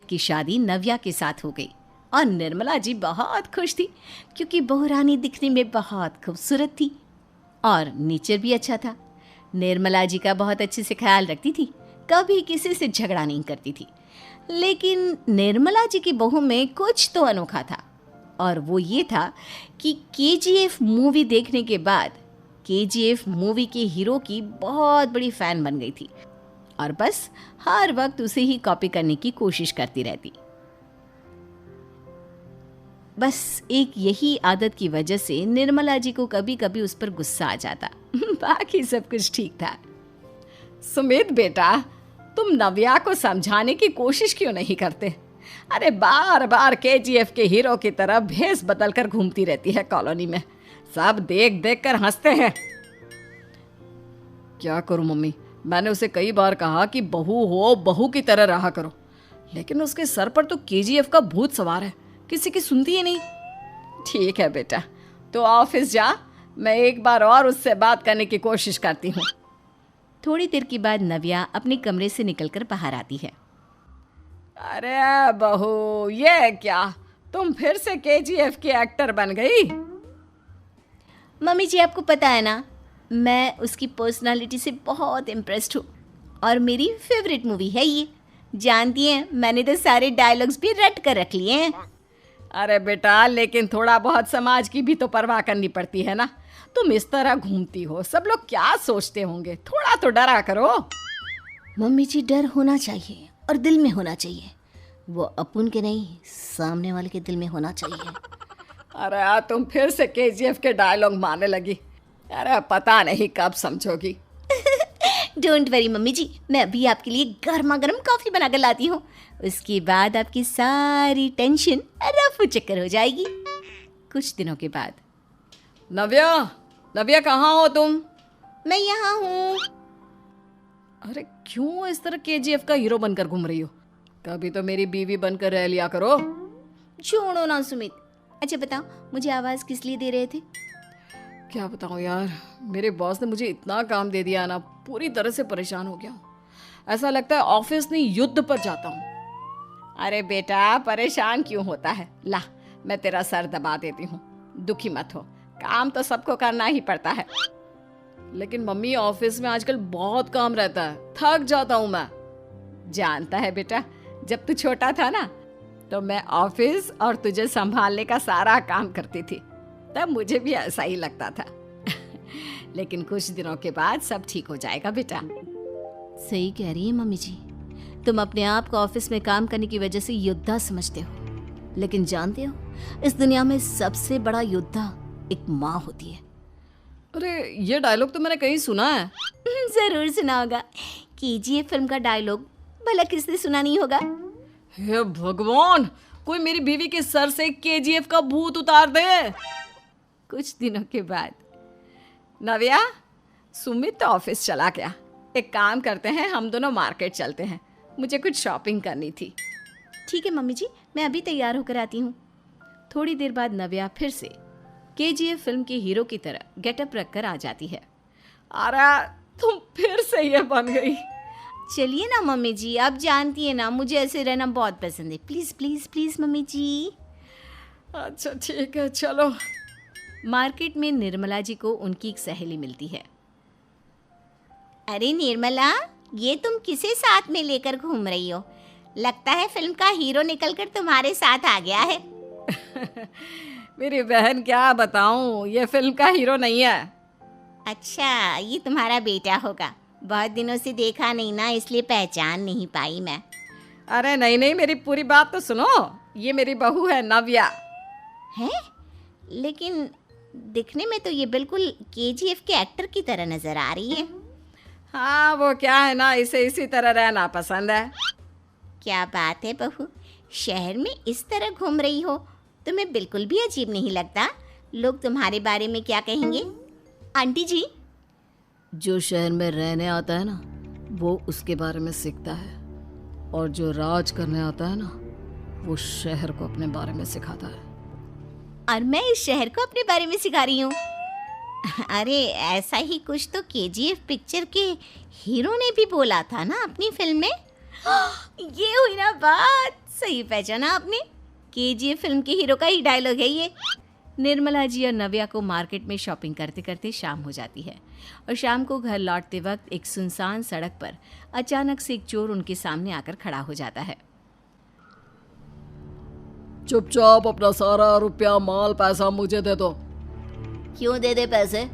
की शादी नव्या के साथ हो गई और निर्मला जी बहुत खुश थी क्योंकि बहू रानी दिखने में बहुत खूबसूरत थी और नेचर भी अच्छा था। निर्मला जी का बहुत अच्छे से ख्याल रखती थी, कभी किसी से झगड़ा नहीं करती थी। लेकिन निर्मला जी की बहू में कुछ तो अनोखा था और वो ये था कि केजीएफ मूवी देखने के बाद केजीएफ मूवी के हीरो की बहुत बड़ी फ़ैन बन गई थी और बस हर वक्त उसे ही कॉपी करने की कोशिश करती रहती। बस एक यही आदत की वजह से निर्मला जी को कभी कभी उस पर गुस्सा आ जाता। बाकी सब कुछ ठीक था। सुमित बेटा, तुम नव्या को समझाने की कोशिश क्यों नहीं करते? अरे बार बार केजीएफ के हीरो की तरह भेस बदलकर घूमती रहती है कॉलोनी में, सब देख देख कर हंसते हैं। क्या करूं मम्मी, मैंने उसे कई बार कहा कि बहू हो, बहू की तरह रहा करो, लेकिन उसके सर पर तो केजीएफ का भूत सवार है, किसी की सुनती ही नहीं। ठीक है बेटा, तो ऑफिस जा, मैं एक बार और उससे बात करने की कोशिश करती हूँ। थोड़ी देर के बाद नव्या अपने कमरे से निकलकर बाहर आती है। अरे बहू, ये क्या, तुम फिर से केजीएफ की एक्टर बन गई? मम्मी जी, आपको पता है ना, मैं उसकी पर्सनालिटी से बहुत इम्प्रेस्ड हूँ और मेरी फेवरेट मूवी है ये। जानती हैं, मैंने तो सारे डायलॉग्स भी रट कर रख लिए हैं। अरे बेटा, लेकिन थोड़ा बहुत समाज की भी तो परवाह करनी पड़ती है ना। तुम इस तरह घूमती हो, सब लोग क्या सोचते होंगे, थोड़ा तो डरा करो। मम्मी जी, डर होना चाहिए और दिल में होना चाहिए, वो अपन के नहीं, सामने वाले के दिल में होना चाहिए। अरे तुम फिर से केजीएफ के डायलॉग मारने लगी। अरे पता नहीं कब समझोगी। डोंट वरी मम्मी जी, मैं अभी आपके लिए गर्मा गर्म कॉफ़ी बना कर लाती हूँ, उसके बाद आपकी सारी टेंशन रफू चक्कर हो जाएगी। कुछ दिनों के बाद। नव्या, नव्या कहाँ हो तुम? मैं यहाँ हूँ। अरे क्यों इस तरह केजीएफ का हीरो बनकर घूम रही हो? कभी तो मेरी बीवी बनकर रह लिया करो। छोड़ो ना सुमित। अच्छा बताओ, मुझे आवाज़ किस लिए दे रहे थे? क्या बताऊँ यार, मेरे बॉस ने मुझे इतना काम दे दिया ना, पूरी तरह से परेशान हो गया हूँ। ऐसा लगता है ऑफिस नहीं युद्ध पर जाता हूँ। अरे बेटा, परेशान क्यों होता है, ला मैं तेरा सर दबा देती हूँ, दुखी मत हो, काम तो सबको करना ही पड़ता है। लेकिन मम्मी, ऑफिस में आजकल बहुत काम रहता है, थक जाता हूँ मैं। जानता है बेटा, जब तू छोटा था ना, तो मैं ऑफिस और तुझे संभालने का सारा काम करती थी, तब मुझे भी ऐसा ही लगता था। लेकिन कुछ दिनों के बाद सब ठीक हो जाएगा बेटा। सही कह रही है मम्मी जी, तुम अपने आप को ऑफिस में काम करने की वजह से योद्धा समझते हो, लेकिन जानते हो, इस दुनिया में सबसे बड़ा योद्धा एक माँ होती है। अरे ये डायलॉग तो मैंने कहीं सुना है। जरूर सुना होगा, केजीएफ फिल्म का डायलॉग, भला किसने सुना नहीं होगा। हे भगवान, कोई मेरी बीवी के सर से केजीएफ का भूत उतार दे। कुछ दिनों के बाद। नव्या, सुमित तो ऑफिस चला गया, एक काम करते हैं, हम दोनों मार्केट चलते हैं, मुझे कुछ शॉपिंग करनी थी। ठीक है मम्मी जी, मैं अभी तैयार होकर आती हूँ। थोड़ी देर बाद नव्या फिर से केजीएफ फिल्म के हीरो की तरह गेटअप रखकर आ जाती है। अरे तुम फिर से ये बन गई। चलिए ना मम्मी जी, आप जानती है ना, मुझे ऐसे रहना बहुत पसंद है। प्लीज प्लीज प्लीज मम्मी जी। अच्छा ठीक है, चलो। मार्केट में निर्मला जी को उनकी एक सहेली मिलती है। अरे निर्मला, ये तुम किसे साथ में लेकर घूम रही हो? लगता है फिल्म का हीरो निकलकर तुम्हारे साथ आ गया है। मेरी बहन, क्या बताऊं, ये फिल्म का हीरो नहीं है। अच्छा, ये तुम्हारा बेटा होगा, बहुत दिनों से देखा नहीं ना, इसलिए पहचान नहीं पाई मैं। अरे नहीं नहीं, मेरी पूरी बात तो सुनो, ये मेरी बहू है नव्या। है? लेकिन दिखने में तो ये बिल्कुल केजीएफ के एक्टर की तरह नजर आ रही है। हाँ, वो क्या है ना, इसे इसी तरह रहना पसंद है। क्या बात है बहू, शहर में इस तरह घूम रही हो, तुम्हें बिल्कुल भी अजीब नहीं लगता? लोग तुम्हारे बारे में क्या कहेंगे? आंटी जी, जो शहर में रहने आता है ना, वो उसके बारे में सीखता है, और जो राज करने आता है ना, वो शहर को अपने बारे में सिखाता है। और मैं इस शहर को अपने बारे में सिखा रही हूँ। अरे ऐसा ही कुछ तो केजीएफ पिक्चर के हीरो ने भी बोला था ना अपनी फिल्म में। ये हुई ना बात, सही पहचाना आपने, केजीएफ फिल्म के हीरो का ही डायलॉग है ये। निर्मला जी और नव्या को मार्केट में शॉपिंग करते करते शाम हो जाती है और शाम को घर लौटते वक्त एक सुनसान सड़क पर अचानक से एक चोर उनके सामने आकर खड़ा हो जाता है। चुपचाप अपना सारा रुपया माल पैसा मुझे दे दो। क्यों दे दे पैसे?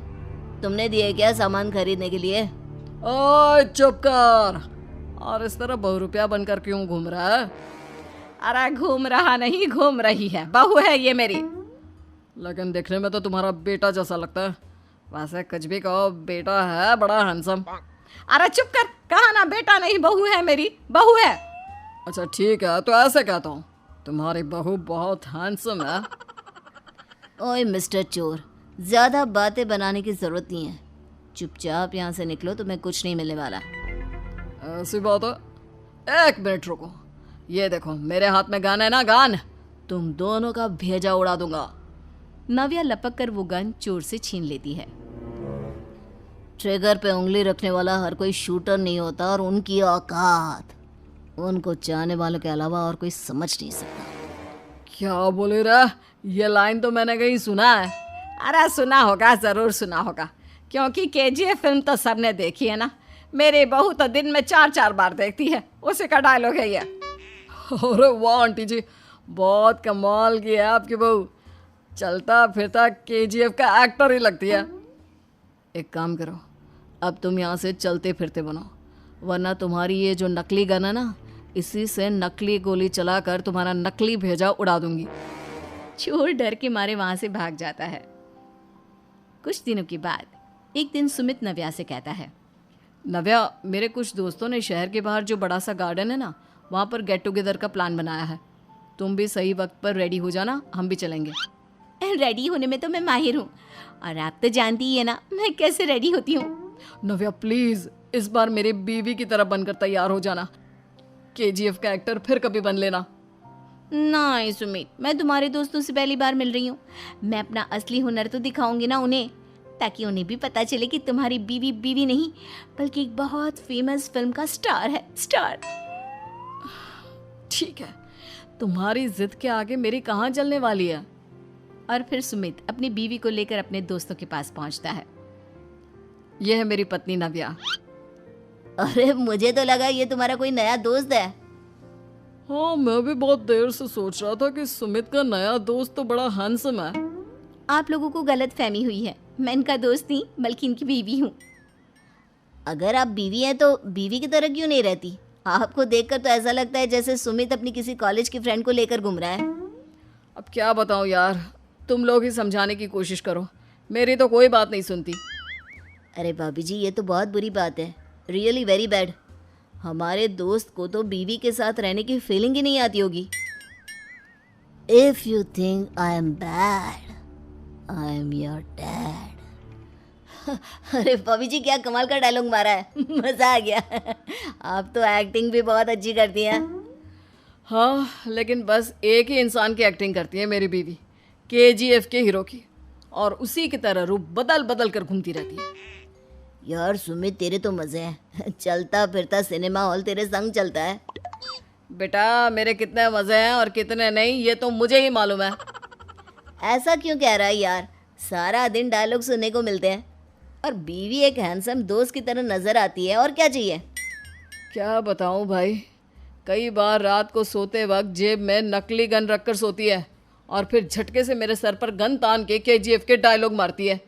तुमने दिए क्या सामान खरीदने के लिए? ओए चुप कर। और इस तरह बहुरुपया बनकर क्यों घूम रहा है? अरे घूम रहा नहीं, घूम रही है, बहू है ये मेरी। लेकिन देखने में तो तुम्हारा बेटा जैसा लगता है। वैसे कुछ भी कहो, बेटा है बड़ा हैंडसम। अरे चुप कर, कहा ना बेटा नहीं बहू है मेरी, बहू है। अच्छा ठीक है, तो ऐसे कहता हूँ, तुम्हारी बहू बहुत हैंडसम है। ओए मिस्टर चोर, ज्यादा बातें बनाने की जरूरत नहीं है, चुपचाप यहाँ से निकलो, तुम्हें कुछ नहीं मिलने वाला। ऐसी बात है? एक मिनट रुको, ये देखो मेरे हाथ में गन है ना, गन, तुम दोनों का भेजा उड़ा दूंगा। नव्या लपक कर वो गन चोर से छीन लेती है। ट्रिगर पे उंगली रखने वाला हर कोई शूटर नहीं होता, और उनकी औकात उनको चाहने वालों के अलावा और कोई समझ नहीं सकता। क्या बोले रे? ये लाइन तो मैंने कहीं सुना है। अरे सुना होगा, जरूर सुना होगा, क्योंकि केजीएफ फिल्म तो सबने देखी है ना। मेरी बहू तो दिन में 4-4 बार देखती है, उसी का डायलॉग है ये। अरे वाह आंटी जी, बहुत कमाल की है आपकी बहू। चलता फिरता केजीएफ का एक्टर ही लगती है। एक काम करो, अब तुम यहाँ से चलते फिरते बनो, वरना तुम्हारी ये जो नकली गन है ना, इसी से नकली गोली चलाकर तुम्हारा नकली भेजा उड़ा दूंगी। चोर डर के मारे वहां से भाग जाता है। कुछ दिनों के बाद एक दिन सुमित नव्या से कहता है, नव्या, मेरे कुछ दोस्तों ने शहर के बाहर जो बड़ा सा गार्डन है ना, वहाँ पर गेट टुगेदर का प्लान बनाया है। तुम भी सही वक्त पर रेडी हो जाना, हम भी चलेंगे। रेडी होने में तो मैं माहिर हूँ, और आप तो जानती ही है ना मैं कैसे रेडी होती हूँ। नव्या प्लीज, इस बार मेरी बीवी की तरह बनकर तैयार हो जाना। केजीएफ का एक्टर फिर कभी बन लेना। नहीं सुमित, मैं तुम्हारे दोस्तों से पहली बार मिल रही हूँ, मैं अपना असली हुनर तो दिखाऊंगी ना उन्हें, ताकि उन्हें भी पता चले कि तुम्हारी बीवी बीवी नहीं बल्कि एक बहुत फेमस फिल्म का स्टार है, स्टार। ठीक है, तुम्हारी जिद के आगे मेरी कहाँ चलने वाली है। और फिर सुमित अपनी बीवी को लेकर अपने दोस्तों के पास पहुंचता है। यह है मेरी पत्नी नव्या। अरे मुझे तो लगा ये तुम्हारा कोई नया दोस्त है। हाँ, मैं भी बहुत देर से सोच रहा था कि सुमित का नया दोस्त तो बड़ा हैंडसम है। आप लोगों को गलत फहमी हुई है, मैं इनका दोस्त नहीं बल्कि इनकी बीवी हूँ। अगर आप बीवी हैं तो बीवी की तरह क्यों नहीं रहती? आपको देखकर तो ऐसा लगता है जैसे सुमित अपनी किसी कॉलेज की फ्रेंड को लेकर घूम रहा है। अब क्या बताऊँ यार, तुम लोग ही समझाने की कोशिश करो, मेरी तो कोई बात नहीं सुनती। अरे भाभी जी, ये तो बहुत बुरी बात है, रियली वेरी बैड। हमारे दोस्त को तो बीवी के साथ रहने की फीलिंग ही नहीं आती होगी। If you think I am bad, I am your dad. अरे भाभी जी, क्या कमाल का डायलॉग मारा है, मजा आ गया। आप तो एक्टिंग भी बहुत अच्छी करती हैं। हाँ, लेकिन बस एक ही इंसान की एक्टिंग करती है मेरी बीवी, केजीएफ के हीरो की, और उसी की तरह रूप बदल बदल कर घूमती रहती है। यार सुमित, तेरे तो मजे हैं, चलता फिरता सिनेमा हॉल तेरे संग चलता है। बेटा, मेरे कितने मजे हैं और कितने नहीं ये तो मुझे ही मालूम है। ऐसा क्यों कह रहा है यार, सारा दिन डायलॉग सुनने को मिलते हैं, और बीवी एक हैंडसम दोस्त की तरह नजर आती है, और क्या चाहिए। क्या बताऊं भाई, कई बार रात को सोते वक्त जेब में नकली गन रखकर सोती है और फिर झटके से मेरे सर पर गन तान के केजीएफ के डायलॉग मारती है।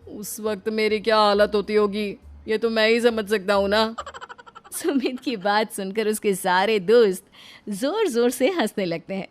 उस वक्त मेरी क्या हालत होती होगी ये तो मैं ही समझ सकता हूँ ना। सुमित की बात सुनकर उसके सारे दोस्त जोर जोर से हंसने लगते हैं।